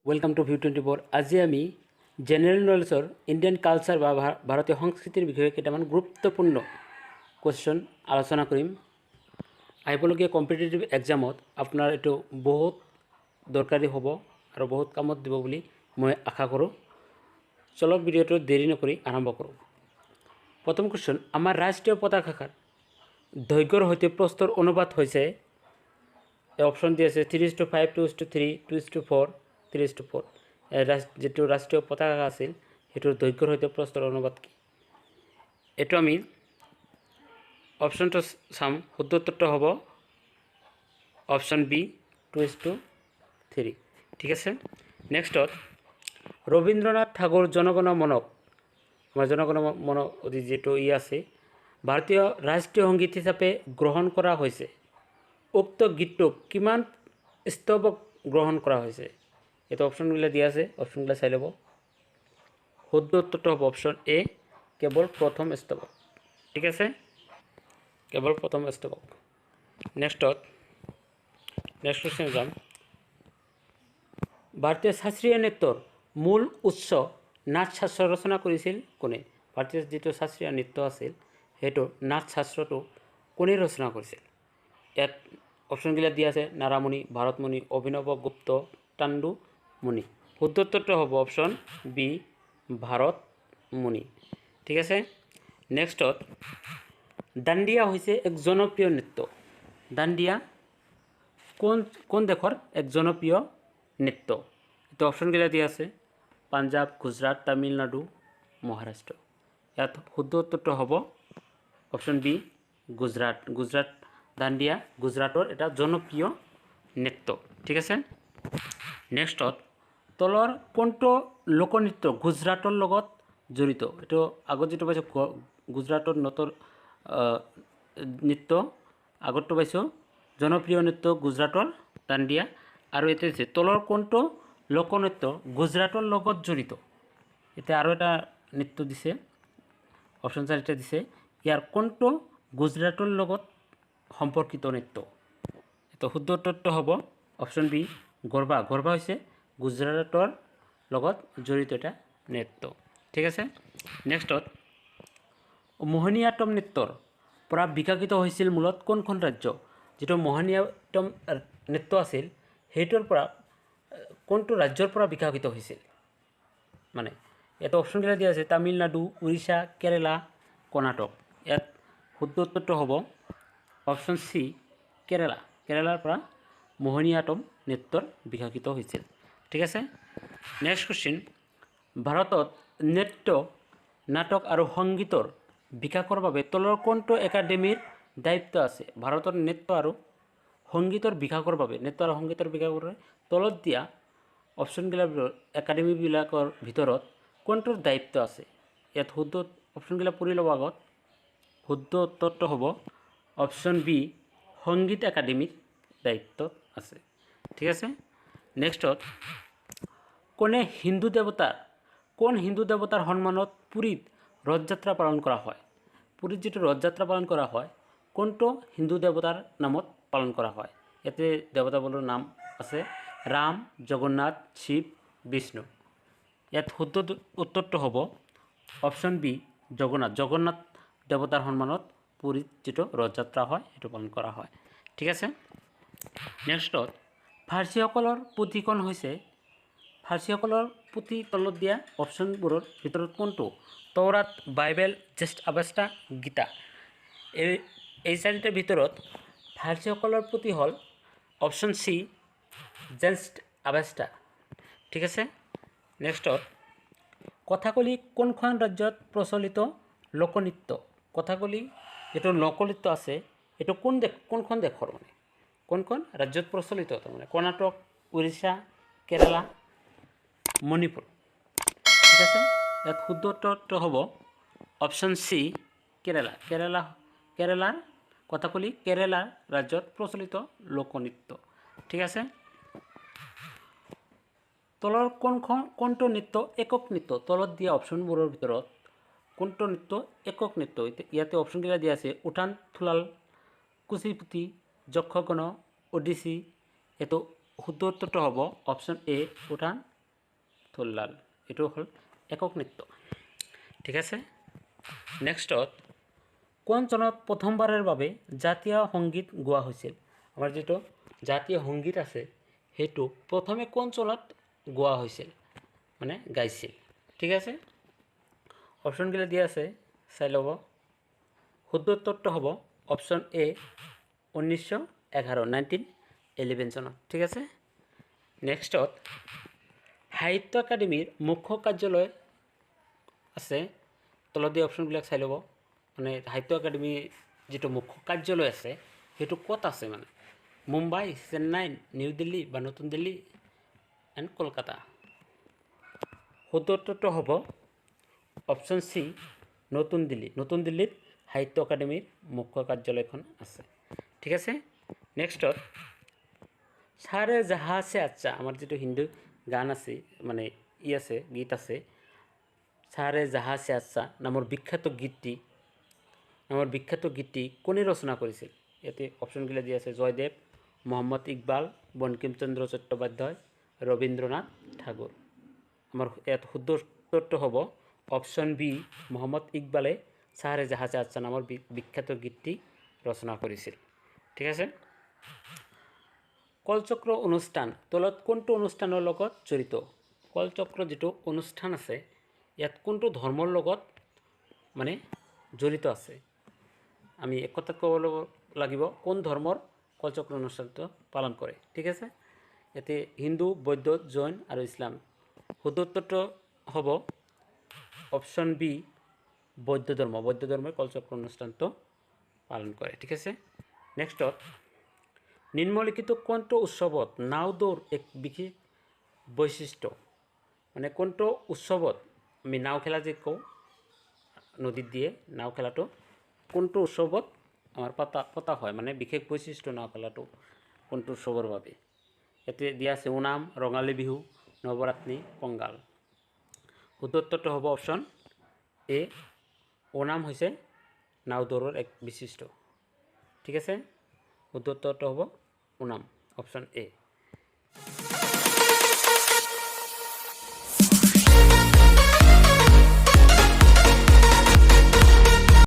Welcome to view 24। আজি আমি general নলেজৰ Indian culture বা ভাৰতীয় সংস্কৃতিৰ বিষয়ে কেইটামান গুৰুত্বপূৰ্ণ কুৱেশ্যন আলোচনা কৰিম। আহিবলগীয়া কম্পিটিটিভ এক্সামত আপোনাৰ এইটো বহুত দৰকাৰী হ'ব আৰু বহুত কামত দিব বুলি মই আশা কৰোঁ। চলক ভিডিঅ'টো দেৰি নকৰি আৰম্ভ কৰোঁ। প্ৰথম কুৱেশ্যন, আমাৰ ৰাষ্ট্ৰীয় পতাকাৰ দৈৰ্ঘ্যৰ সৈতে প্ৰস্থৰ অনুপাত হৈছে, অপশ্যন দি আছে 3:5, 2:3, 2:4, 3:4। যেটো ৰাষ্ট্ৰীয় পতাকা আছিল সেইটোৰ দৈৰ্ঘ্যৰ সৈতে প্ৰস্থৰ অনুপাত কি? এইটো আমি অপশ্যনটো চাম। শুদ্ধ উত্তৰটো হ'ব অপশ্যন বি 2:3। ঠিক আছে। নেক্সটত ৰবীন্দ্ৰনাথ ঠাকুৰ জনগণ মনক, আমাৰ জনগণ মন যিটো আছে ভাৰতীয় ৰাষ্ট্ৰীয় সংগীত হিচাপে গ্ৰহণ কৰা হৈছে। উক্ত গীতটোক কিমান স্তৱক গ্ৰহণ কৰা হৈছে? এইটো অপশ্যনবিলাক দিয়া আছে, অপশ্যনবিলাক চাই ল'ব। শুদ্ধ উত্তৰটো হ'ব অপশ্যন এ, কেৱল প্ৰথম স্তৱক। ঠিক আছে, কেৱল প্ৰথম স্তৱক। নেক্সট কুৱেশ্যন যাম। ভাৰতীয় শাস্ত্ৰীয় নৃত্যৰ মূল উৎস নাট শাস্ত্ৰ ৰচনা কৰিছিল কোনে? ভাৰতীয় যিটো শাস্ত্ৰীয় নৃত্য আছিল সেইটো নাট শাস্ত্ৰটো কোনে ৰচনা কৰিছিল? ইয়াত অপশ্যনবিলাক দিয়া আছে, নাৰামণি, ভাৰতমণি, অভিনৱ গুপ্ত, টাণ্ডুমণি। শুদ্ধ উত্তৰটো হ'ব অপশ্যন বি, ভাৰতমণি। ঠিক আছে। নেক্সটত দাণ্ডিয়া হৈছে এক জনপ্ৰিয় নৃত্য। দাণ্ডিয়া কোন দেশৰ এক জনপ্ৰিয় নৃত্য? এইটো অপশ্যনবিলাক দিয়া আছে, পাঞ্জাৱ, গুজৰাট, তামিলনাডু, মহাৰাষ্ট্ৰ। ইয়াত শুদ্ধ উত্তৰটো হ'ব অপশ্যন বি, গুজৰাট। গুজৰাট দাণ্ডিয়া গুজৰাটৰ এটা জনপ্ৰিয় নৃত্য। ঠিক আছে। নেক্সটত তলৰ কোনটো লোকনৃত্য গুজৰাটৰ লগত জড়িত? এইটো আগত যিটো পাইছোঁ গুজৰাটৰ নৃত্য, আগতটো পাইছোঁ জনপ্ৰিয় নৃত্য গুজৰাটৰ দাণ্ডিয়া, আৰু এতিয়া দিছে তলৰ কোনটো লোকনৃত্য গুজৰাটৰ লগত জড়িত? এতিয়া আৰু এটা নৃত্য দিছে, অপশ্যন 4 দিছে, ইয়াৰ কোনটো গুজৰাটৰ লগত সম্পৰ্কিত নৃত্য? এইটো শুদ্ধ উত্তৰটো হ'ব অপশ্যন বি, গৰবা। গৰবা হৈছে গুজৰাটৰ লগত জড়িত এটা নৃত্য। ঠিক আছে। নেক্সটত মোহিনীয়াট্টম নৃত্যৰ পৰা বিকশিত হৈছিল মূলত কোনখন ৰাজ্য? যিটো মোহিনীয়াট্টম নৃত্য আছিল সেইটোৰ পৰা কোনটো ৰাজ্যৰ পৰা বিকশিত হৈছিল? মানে ইয়াত অপশ্যনবিলাক দিয়া আছে, তামিলনাডু, উৰিষ্যা, কেৰেলা, কৰ্ণাটক। ইয়াত শুদ্ধ উত্তৰটো হ'ব অপশ্যন চি, কেৰেলা। কেৰেলাৰ পৰা মোহিনীয়াট্টম নৃত্যৰ বিকশিত হৈছিল। ঠিক আছে। নেক্সট কুৱেশ্যন, ভাৰতত নৃত্য, নাটক আৰু সংগীতৰ বিকাশৰ বাবে তলৰ কোনটো একাডেমীৰ দায়িত্ব আছে? ভাৰতৰ নৃত্য আৰু সংগীতৰ বিকাশৰ বাবে তলত দিয়া অপশ্যনবিলাকৰ একাডেমীবিলাকৰ ভিতৰত কোনটোৰ দায়িত্ব আছে? ইয়াত শুদ্ধ অপশ্যনবিলাক পঢ়ি ল'ব আগত। শুদ্ধ উত্তৰটো হ'ব অপশ্যন বি, সংগীত একাডেমীৰ দায়িত্ব আছে। ঠিক আছে। নেক্সটত কোন হিন্দু দেৱতাৰ সন্মানত পুৰীত ৰথযাত্ৰা পালন কৰা হয়? পুৰীত যিটো ৰথযাত্ৰা পালন কৰা হয় কোনটো হিন্দু দেৱতাৰ নামত পালন কৰা হয়? ইয়াতে দেৱতাবোৰৰ নাম আছে ৰাম, জগন্নাথ, শিৱ, বিষ্ণু। ইয়াত শুদ্ধ উত্তৰটো হ'ব অপশ্যন বি, জগন্নাথ। জগন্নাথ দেৱতাৰ সন্মানত পুৰীত যিটো ৰথযাত্ৰা হয় সেইটো পালন কৰা হয়। ঠিক আছে। নেক্সটত ফাৰ্চীসকলৰ পুথিখন হৈছে, ফাৰ্চীসকলৰ পুথি তলত দিয়া অপশ্যনবোৰৰ ভিতৰত কোনটো? তৌৰাত, বাইবেল, জ্যেষ্ঠ আৱেষ্টা, গীতা। এই চাৰিটাৰ ভিতৰত ফাৰ্চীসকলৰ পুথি হ'ল অপশ্যন চি, জ্যেষ্ঠ আৱেষ্টা। ঠিক আছে। নেক্সটত কথাকলি কোনখন ৰাজ্যত প্ৰচলিত লোকনৃত্য? কথাকলি যিটো লোকনৃত্য আছে এইটো কোনখন দেশৰ, মানে কোনখন ৰাজ্যত প্ৰচলিত? তাৰমানে কৰ্ণাটক, উৰিষ্যা, কেৰেলা, মণিপুৰ। ঠিক আছে। ইয়াত শুদ্ধ উত্তৰটো হ'ব অপশ্যন চি, কেৰেলা। কেৰেলাৰ কথাকলি কেৰেলাৰ ৰাজ্যত প্ৰচলিত লোকনৃত্য। ঠিক আছে। তলৰ কোনটো নৃত্য একক নৃত্য? তলত দিয়া অপশ্যনবোৰৰ ভিতৰত কোনটো নৃত্য একক নৃত্য? ইয়াতে অপশ্যনবিলাক দিয়া আছে, উঠান, থুলাল, কুচিপুটি, যক্ষগণ, ওডিচি। এইটো শুদ্ধ উত্তৰটো হ'ব অপশ্যন এ, উঠান থোল্লাল এইটো হ'ল একক নৃত্য ঠিক আছে নেক্সটত কোন চনত প্ৰথমবাৰৰ বাবে জাতীয় সংগীত গোৱা হৈছিল আমাৰ যেটো জাতীয় সংগীত আছে হেতু প্ৰথমে কোন চনত গোৱা হৈছিল মানে গাইছিল ঠিক আছে অপশনগুলো দিয়া আছে চাই লব শুদ্ধ উত্তৰটো হ'ব অপশন এ 1911 চনত ঠিক আছে নেক্সটত সাহিত্য একাডেমীৰ মুখ্য কাৰ্যালয় আছে তলত দিয়া অপশনবিলাক চাই ল'ব মানে সাহিত্য একাডেমী যেটো মুখ্য কাৰ্যালয় আছে হেতু ক'ত আছে মানে মুম্বাই চেন্নাই নিউ দিল্লী বা নতুন দিল্লী এণ্ড কলকাতা শুদ্ধ উত্তৰটো হ'ব অপশন সি নতুন দিল্লীত সাহিত্য একাডেমীৰ মুখ্য কাৰ্যালয়খন আছে ঠিক আছে নেক্সটত সারে জাহা সে আচ্ছা আমার যেটো হিন্দু গান আছে মানে আছে গীত আছে সারে জাহা সে আচ্ছা নামৰ বিখ্যাত গীতটি কোনে ৰচনা কৰিছিল ইয়াতে অপশনগুলো দিয়া আছে জয়দেৱ মোহাম্মদ ইকবাল বঙ্কিমচন্দ্ৰ চট্টোপাধ্যায় ৰবীন্দ্ৰনাথ ঠাকুৰ আমাৰ ইয়াত শুদ্ধ উত্তৰটো হ'ব অপশন বি মোহাম্মদ ইকবালে সাৰে জাহা সে আচ্ছা নামৰ বিখ্যাত গীতটি ৰচনা কৰিছিল ঠিক আছে কলচক্ৰ অনুষ্ঠান তলত কোনটো অনুষ্ঠানৰ লগত জড়িত কলচক্ৰ যেটো অনুষ্ঠান আছে ইয়াত কোনটো ধৰ্মৰ লগত মানে জড়িত আছে আমি এক কথা ক'ব লাগিব কোন ধৰ্মৰ কলচক্ৰ অনুষ্ঠানটো পালন কৰে ঠিক আছে ইয়াতে হিন্দু বৌদ্ধ জৈন আৰু ইছলাম শুদ্ধ উত্তৰটো হ'ব অপশন বি বৌদ্ধ ধৰ্মই কলচক্ৰ অনুষ্ঠানটো পালন কৰে ঠিক আছে নেক্সটত নিম্নলিখিত কোনটো উৎসৱত নাও দৌৰ এক বিশেষ বৈশিষ্ট্য মানে কোনটো উৎসৱত আমি নাও খেলা যে কওঁ নদীত দিয়ে নাও খেলাটো কোনটো উৎসৱত আমাৰ পতা হয় মানে বিশেষ বৈশিষ্ট্য নাও খেলাটো কোনটো উৎসৱৰ বাবে ইয়াতে দিয়া আছে ওনাম ৰঙালী বিহু নৱৰাত্ৰি পংগাল শুদ্ধ উত্তৰটো হ'ব অপশন এ ওনাম হৈছে নাও দৌৰৰ এক বিশিষ্ট্য ঠিক আছে শুদ্ধ উত্তৰটো হ'ব ওনাম অপশন এ